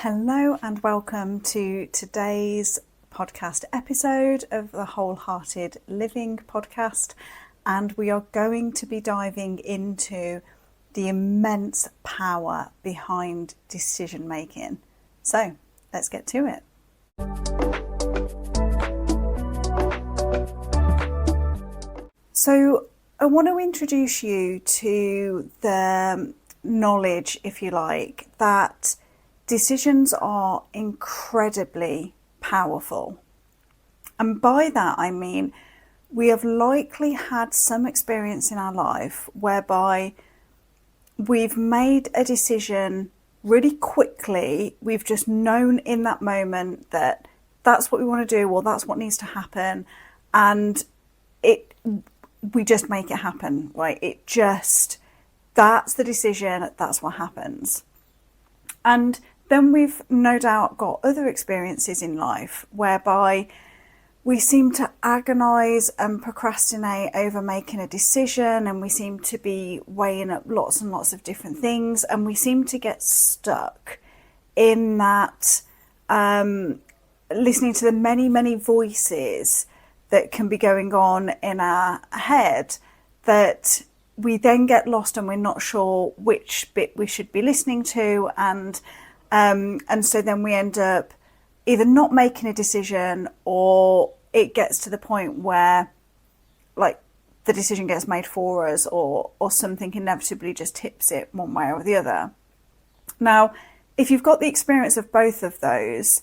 Hello and welcome to today's podcast episode of the Wholehearted Living podcast, and we are going to be diving into the immense power behind decision making. So let's get to it. So I want to introduce you to the knowledge, if you like, that decisions are incredibly powerful. And by that I mean we have likely had some experience in our life whereby we've made a decision really quickly. We've just known in that moment that that's what we want to do, or that's what needs to happen, and we just make it happen, right? That's the decision, that's what happens. And then we've no doubt got other experiences in life whereby we seem to agonise and procrastinate over making a decision, and we seem to be weighing up lots and lots of different things, and we seem to get stuck in that listening to the many voices that can be going on in our head, that we then get lost and we're not sure which bit we should be listening to, and so then we end up either not making a decision, or it gets to the point where like the decision gets made for us, or something inevitably just tips it one way or the other. Now, if you've got the experience of both of those,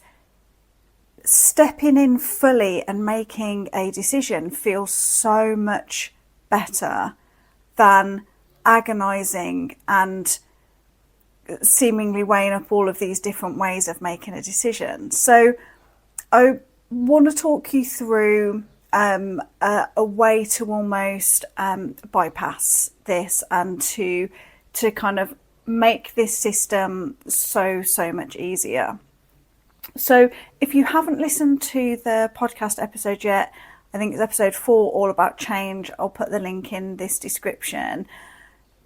stepping in fully and making a decision feels so much better than agonising and seemingly weighing up all of these different ways of making a decision. So I want to talk you through a way to almost bypass this, and to kind of make this system so much easier. So if you haven't listened to the podcast episode yet, I think it's episode 4, all about change. I'll put the link in this description.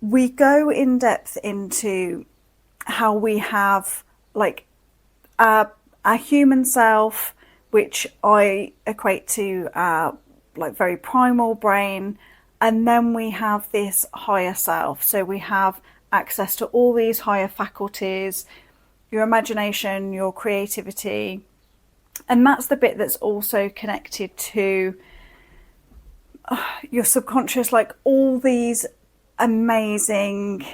We go in depth into how we have like our human self, which I equate to our like very primal brain, and then we have this higher self. So we have access to all these higher faculties, your imagination, your creativity, and that's the bit that's also connected to your subconscious, like all these amazing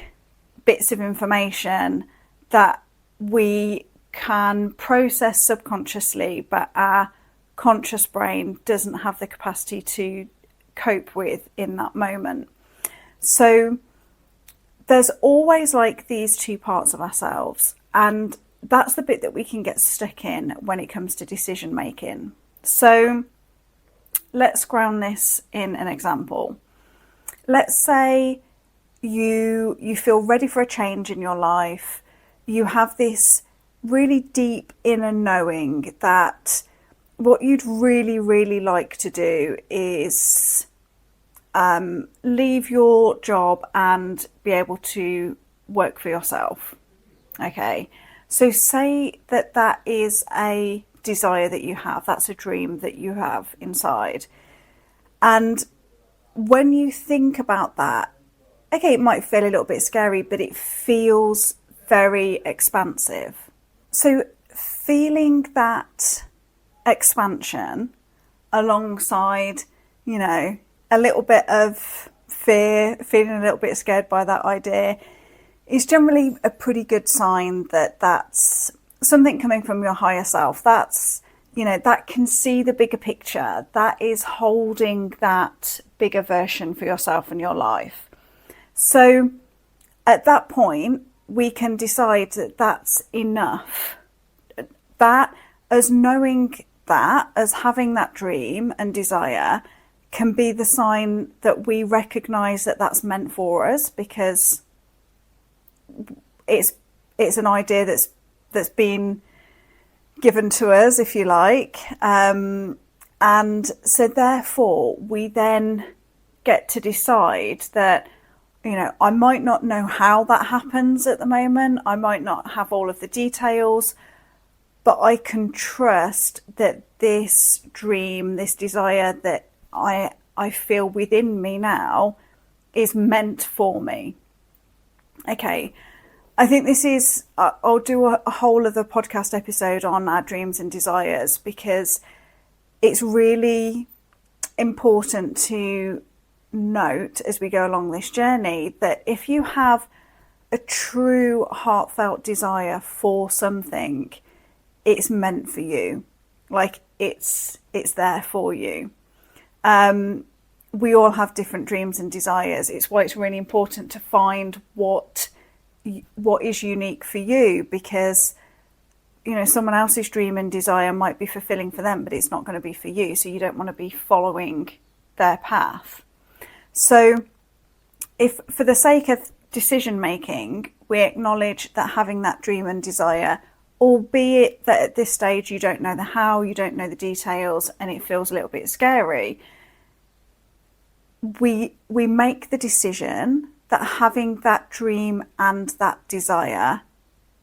bits of information that we can process subconsciously, but our conscious brain doesn't have the capacity to cope with in that moment. So there's always like these two parts of ourselves, and that's the bit that we can get stuck in when it comes to decision making. So let's ground this in an example. Let's say you feel ready for a change in your life. You have this really deep inner knowing that what you'd really like to do is leave your job and be able to work for yourself. Okay, so say that is a desire that you have, that's a dream that you have inside. And when you think about that, okay, it might feel a little bit scary, but it feels very expansive. So feeling that expansion alongside, a little bit of fear, feeling a little bit scared by that idea, is generally a pretty good sign that that's something coming from your higher self. That's, that can see the bigger picture, that is holding that bigger version for yourself and your life. So at that point, we can decide that that's enough. That, as knowing that, as having that dream and desire, can be the sign that we recognise that that's meant for us, because it's an idea that's been given to us, if you like. And so therefore, we then get to decide that, I might not know how that happens at the moment. I might not have all of the details, but I can trust that this dream, this desire that I feel within me now is meant for me. Okay, I think this is, I'll do a whole other podcast episode on our dreams and desires, because it's really important to note as we go along this journey that if you have a true heartfelt desire for something, it's meant for you. Like it's there for you. We all have different dreams and desires. It's why it's really important to find what is unique for you, because someone else's dream and desire might be fulfilling for them, but it's not going to be for you. So you don't want to be following their path. So if for the sake of decision making, we acknowledge that having that dream and desire, albeit that at this stage you don't know the how, you don't know the details, and it feels a little bit scary, we make the decision that having that dream and that desire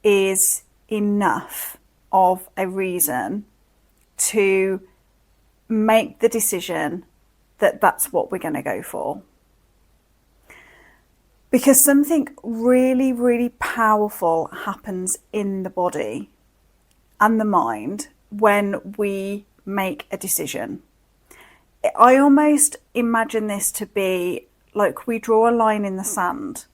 is enough of a reason to make the decision that that's what we're going to go for. Because something really, really powerful happens in the body and the mind when we make a decision. I almost imagine this to be like we draw a line in the sand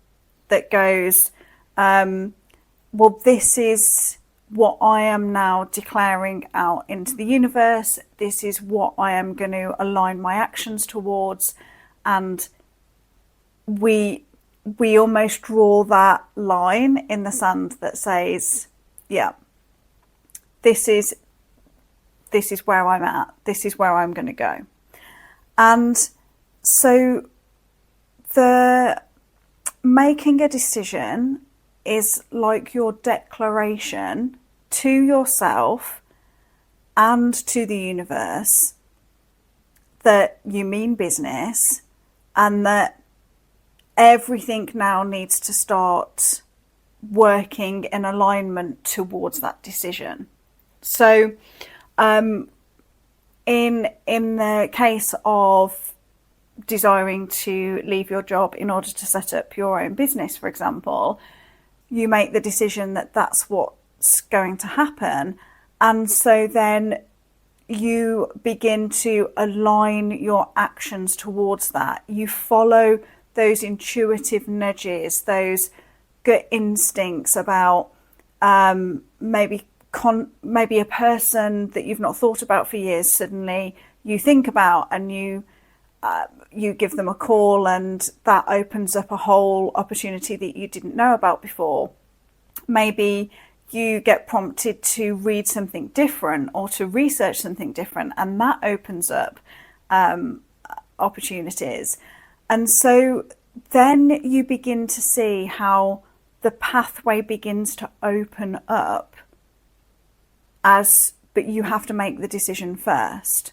that goes, well, this is what I am now declaring out into the universe. This is what I am going to align my actions towards. And we almost draw that line in the sand that says, yeah, this is where I'm at. This is where I'm going to go. And so the making a decision is like your declaration to yourself and to the universe that you mean business, and that everything now needs to start working in alignment towards that decision. So in the case of desiring to leave your job in order to set up your own business, for example, you make the decision that that's what's going to happen. And so then you begin to align your actions towards that. You follow those intuitive nudges, those gut instincts about maybe a person that you've not thought about for years, suddenly you think about, and you give them a call, and that opens up a whole opportunity that you didn't know about before. Maybe you get prompted to read something different or to research something different, and that opens up opportunities. And so then you begin to see how the pathway begins to open up, but you have to make the decision first.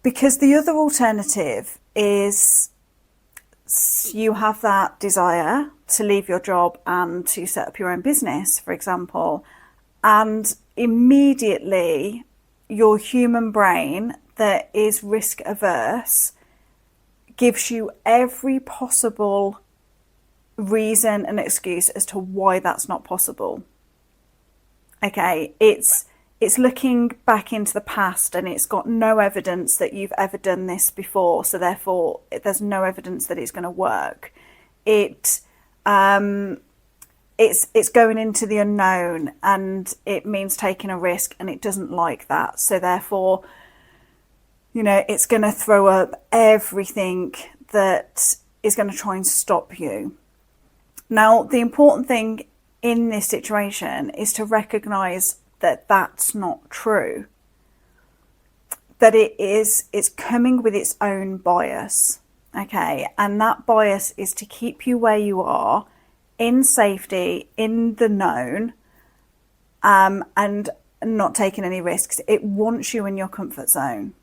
Because the other alternative is you have that desire to leave your job and to set up your own business, for example, and immediately your human brain that is risk averse gives you every possible reason and excuse as to why that's not possible. Okay, it's looking back into the past, and it's got no evidence that you've ever done this before, so therefore there's no evidence that it's going to work. It's going into the unknown, and it means taking a risk, and it doesn't like that. So therefore, it's going to throw up everything that is going to try and stop you. Now, the important thing in this situation is to recognize that that's not true. That it's coming with its own bias. Okay, and that bias is to keep you where you are, in safety, in the known, and not taking any risks. It wants you in your comfort zone.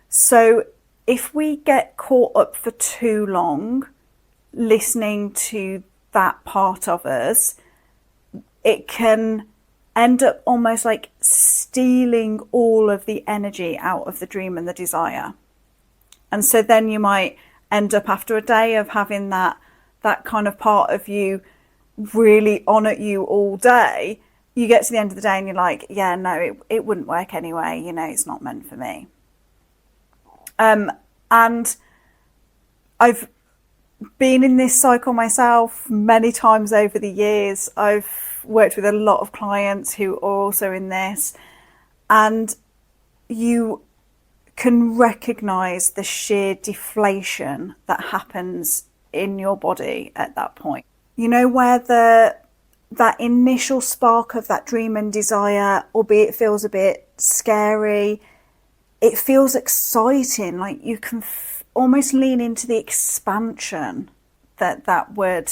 So if we get caught up for too long listening to that part of us, it can end up almost like stealing all of the energy out of the dream and the desire. And so then you might end up after a day of having that kind of part of you really on at you all day, you get to the end of the day and you're like, yeah, no, it wouldn't work anyway. You know, it's not meant for me. And I've been in this cycle myself many times over the years. I've worked with a lot of clients who are also in this, and you can recognize the sheer deflation that happens in your body at that point. You know, where that initial spark of that dream and desire, albeit it feels a bit scary, it feels exciting. Like you can almost lean into the expansion that would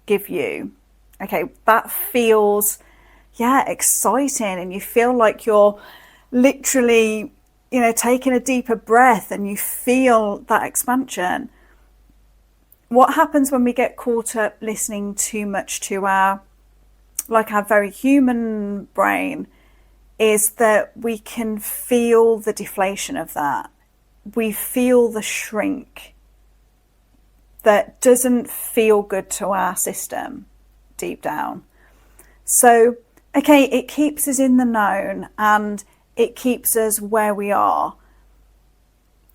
give you. Okay, that feels, exciting, and you feel like you're literally, taking a deeper breath, and you feel that expansion. What happens when we get caught up listening too much to our very human brain is that we can feel the deflation of that. We feel the shrink that doesn't feel good to our system deep down. So, okay, it keeps us in the known and it keeps us where we are.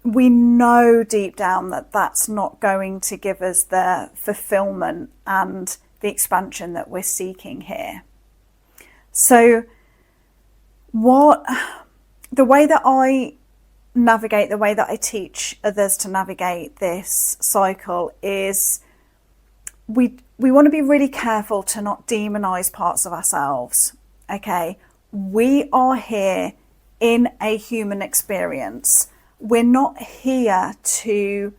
We know deep down that that's not going to give us the fulfillment and the expansion that we're seeking here. So the way that I navigate, the way that I teach others to navigate this cycle is we want to be really careful to not demonize parts of ourselves. Okay, we are here in a human experience. We're not here to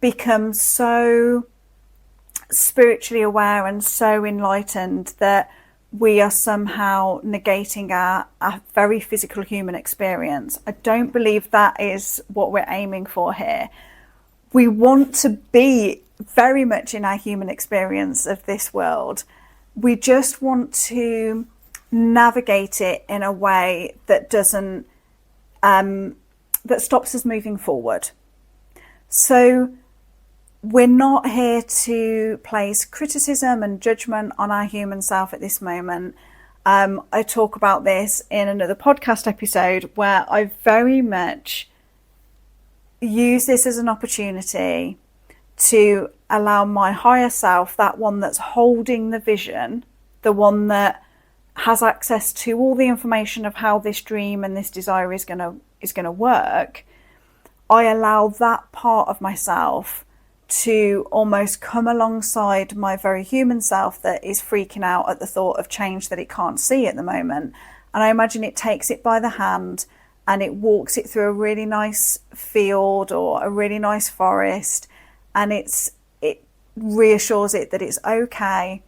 become so spiritually aware and so enlightened that we are somehow negating our very physical human experience. I don't believe that is what we're aiming for here. We want to be very much in our human experience of this world. We just want to navigate it in a way that doesn't that stops us moving forward. So we're not here to place criticism and judgment on our human self at this moment. I talk about this in another podcast episode where I very much use this as an opportunity to allow my higher self, that one that's holding the vision, the one that has access to all the information of how this dream and this desire is going to work. I allow that part of myself to almost come alongside my very human self that is freaking out at the thought of change that it can't see at the moment. And I imagine it takes it by the hand and it walks it through a really nice field or a really nice forest, and it reassures it that it's okay,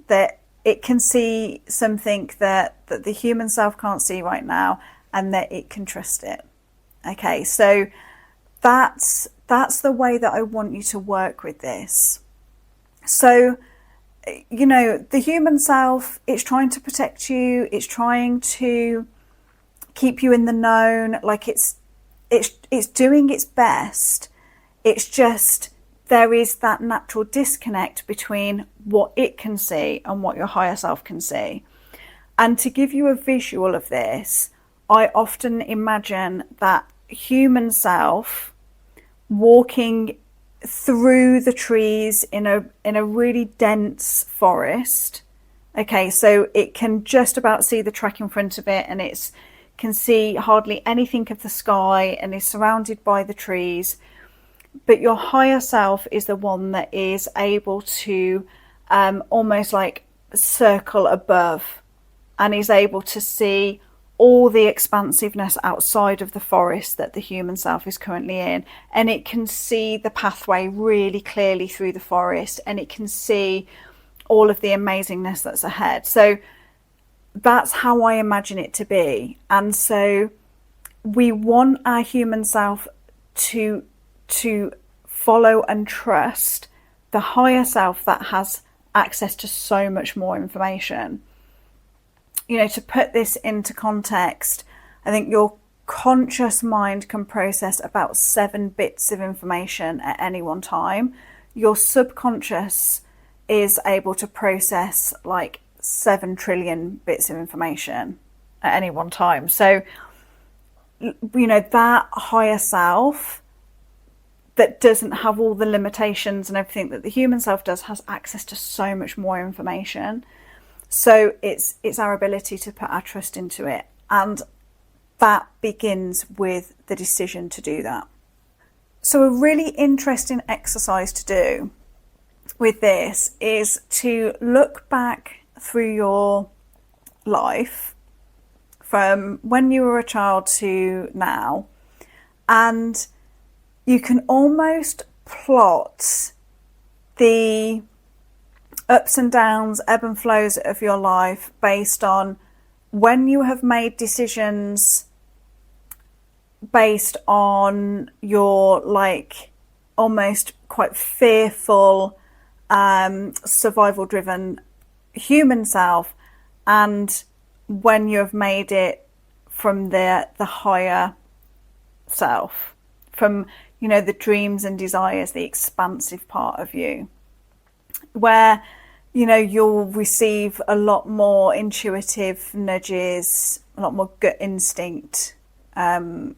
that it can see something that the human self can't see right now, and that it can trust it. Okay, so that's the way that I want you to work with this. So, the human self, it's trying to protect you, it's trying to keep you in the known, like it's doing its best. It's just there is that natural disconnect between what it can see and what your higher self can see. And to give you a visual of this, I often imagine that human self walking through the trees in a really dense forest. Okay, so it can just about see the track in front of it, and it can see hardly anything of the sky and is surrounded by the trees. But your higher self is the one that is able to almost like circle above and is able to see all the expansiveness outside of the forest that the human self is currently in. And it can see the pathway really clearly through the forest, and it can see all of the amazingness that's ahead. So that's how I imagine it to be. And so we want our human self to follow and trust the higher self that has access to so much more information. to put this into context, I think your conscious mind can process about 7 bits of information at any one time. Your subconscious is able to process like 7 trillion bits of information at any one time. So, that higher self that doesn't have all the limitations and everything that the human self does has access to so much more information. So it's our ability to put our trust into it. And that begins with the decision to do that. So a really interesting exercise to do with this is to look back through your life from when you were a child to now, and you can almost plot the ups and downs, ebb and flows of your life based on when you have made decisions based on your almost quite fearful, survival driven human self, and when you have made it from the higher self, from the dreams and desires, the expansive part of you, where you'll receive a lot more intuitive nudges, a lot more gut instinct, kind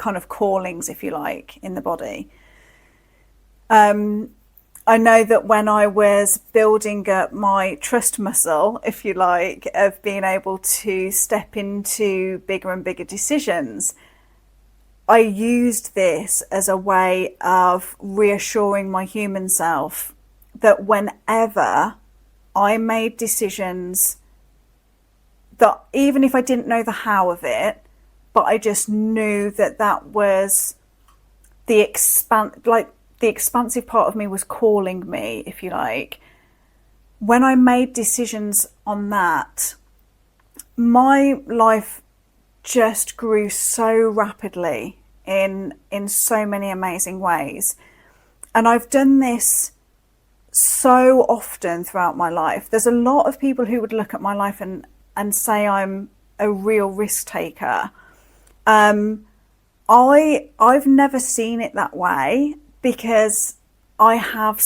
of callings, if you like, in the body. I know that when I was building up my trust muscle, if you like, of being able to step into bigger and bigger decisions, I used this as a way of reassuring my human self that whenever I made decisions, that even if I didn't know the how of it, but I just knew that was the expansive part of me was calling me, if you like. When I made decisions on that, my life just grew so rapidly in so many amazing ways. And I've done this so often throughout my life. There's a lot of people who would look at my life and say I'm a real risk taker. I've never seen it that way, because I have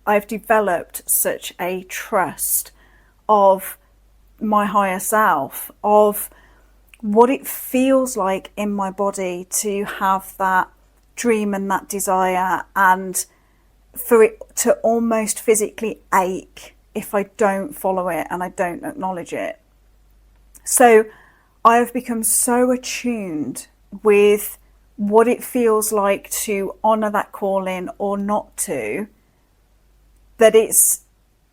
I've developed such a trust of my higher self, of what it feels like in my body to have that dream and that desire, and for it to almost physically ache if I don't follow it and I don't acknowledge it. So I have become so attuned with what it feels like to honour that calling or not to, that it's,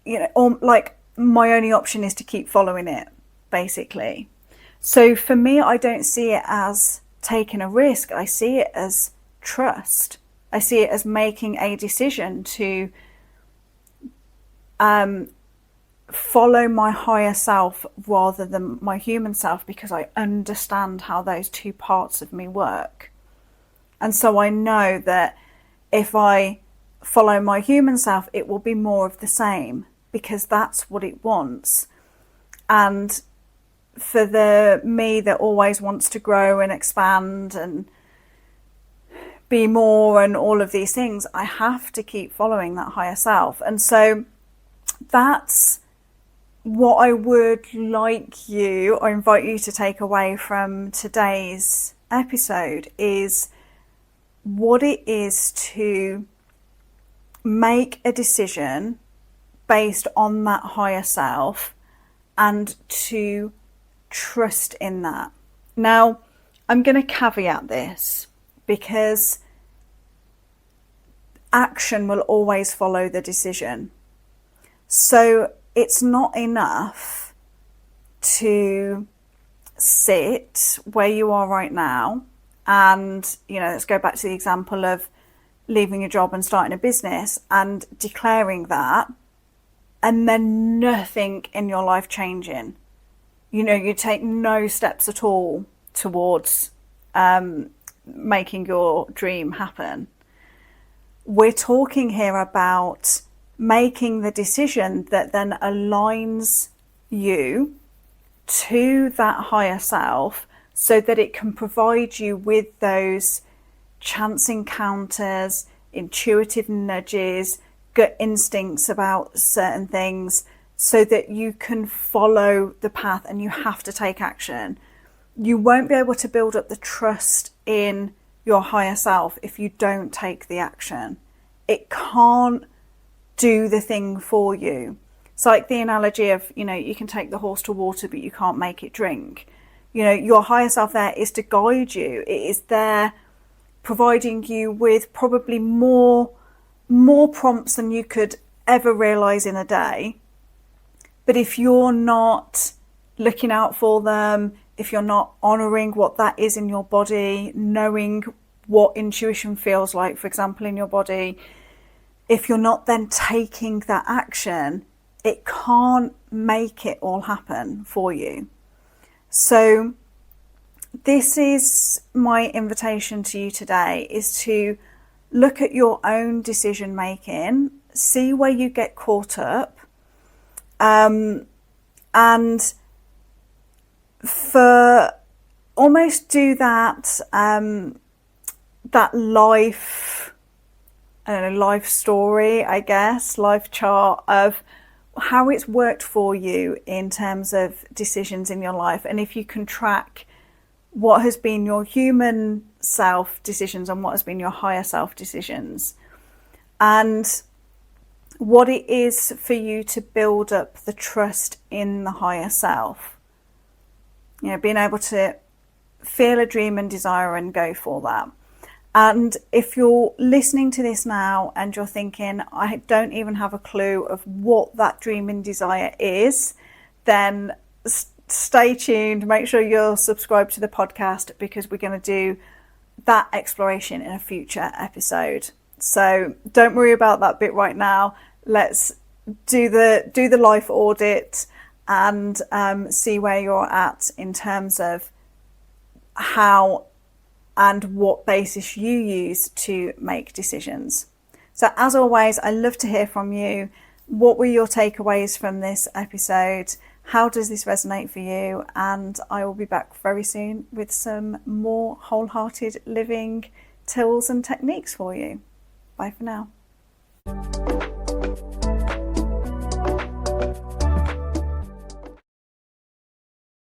like my only option is to keep following it, basically. So for me, I don't see it as taking a risk. I see it as trust. I see it as making a decision to follow my higher self rather than my human self, because I understand how those two parts of me work. And so I know that if I follow my human self, it will be more of the same, because that's what it wants. And for the me that always wants to grow and expand and be more and all of these things, I have to keep following that higher self. And so that's what I would I invite you to take away from today's episode, is what it is to make a decision based on that higher self and to trust in that. Now, I'm going to caveat this, because action will always follow the decision. So it's not enough to sit where you are right now and, let's go back to the example of leaving a job and starting a business and declaring that, and then nothing in your life changing. You take no steps at all towards making your dream happen. We're talking here about making the decision that then aligns you to that higher self so that it can provide you with those chance encounters, intuitive nudges, gut instincts about certain things, so that you can follow the path and you have to take action. You won't be able to build up the trust in your higher self if you don't take the action. It can't do the thing for you. It's like the analogy of, you can take the horse to water, but you can't make it drink. Your higher self there is to guide you. It is there providing you with probably more prompts than you could ever realize in a day. But if you're not looking out for them, if you're not honoring what that is in your body, knowing what intuition feels like, for example, in your body, if you're not then taking that action, it can't make it all happen for you. So this is my invitation to you today, is to look at your own decision making, see where you get caught up, and for almost do that that life story, I guess, life chart of how it's worked for you in terms of decisions in your life. And if you can track what has been your human self decisions and what has been your higher self decisions, and what it is for you to build up the trust in the higher self. Being able to feel a dream and desire and go for that. And if you're listening to this now and you're thinking, I don't even have a clue of what that dream and desire is, then stay tuned. Make sure you're subscribed to the podcast, because we're going to do that exploration in a future episode. So don't worry about that bit right now. Let's do the life audit and see where you're at in terms of how and what basis you use to make decisions. So as always, I love to hear from you. What were your takeaways from this episode? How does this resonate for you? And I will be back very soon with some more wholehearted living tools and techniques for you. Bye for now.